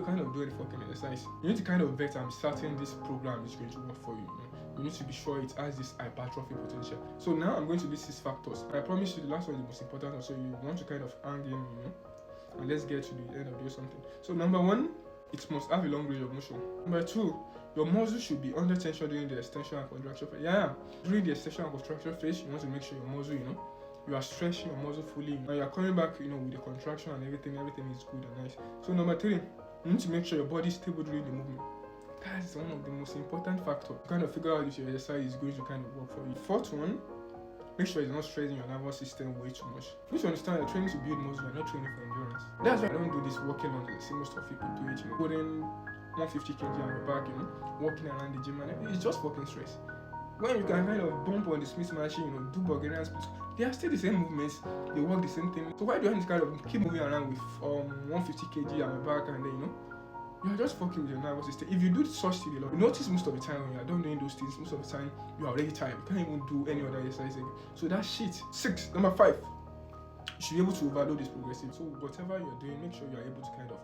you're kind of doing the fucking exercise, you need to kind of vet and be certain this program is going to work for you. You need to be sure it has this hypertrophy potential. So now I'm going to list 6 factors. And I promise you the last one is the most important one, so you want to kind of hang in, and let's get to the end of doing something. So number 1, it must have a long range of motion. Number 2, your muscle should be under tension during the extension and contraction phase. During the extension and contraction phase, you want to make sure your muscle, you are stretching your muscle fully, and you are coming back, with the contraction and everything is good and nice. So number 3, you need to make sure your body is stable during the movement. That's one of the most important factors. Kind of figure out if your exercise is going to kind of work for you. 4th one, make sure it's not stressing your nervous system way too much. You should understand you're training to build muscle, you're not training for endurance. That's why I don't do this walking on the same most of people do it, putting 150 kg on your back, walking around the gym, and it's just fucking stress. When you can kind of bump on the Smith machine, do Bulgarian splits, they are still the same movements, they work the same thing. So why do I need to kind of keep moving around with 150 kg on my back, and then you're just fucking with your nervous system. If you do such thing a lot, you notice most of the time when you're done doing those things, most of the time you are already tired. You can't even do any other exercise again. So that's shit. 6, number 5, you should be able to overload this progressively. So whatever you're doing, make sure you're able to kind of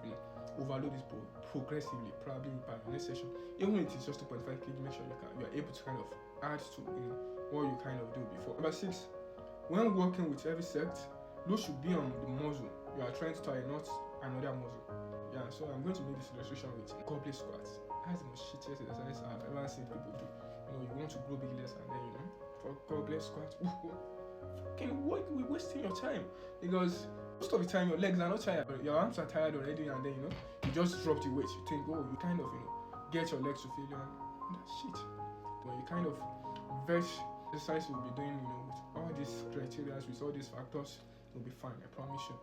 overload this progressively, probably by the next session. Even if it's just 2.5 kg, make sure you are able to kind of add to what you kind of do before. Number 6, when working with heavy sets, those should be on the muscle you are trying to tie, not another muscle. So I'm going to make this illustration with goblet squats. That's the most shittiest exercise I've ever seen people do. You want to grow big legs, and then for goblet squats, fucking work, we're wasting your time, because most of the time your legs are not tired, your arms are tired already, and then you just drop the weight. You think, you kind of get your legs to failure, and that's shit. When you kind of vet exercise you'll be doing, with all these criteria, with all these factors, you'll be fine. I promise you.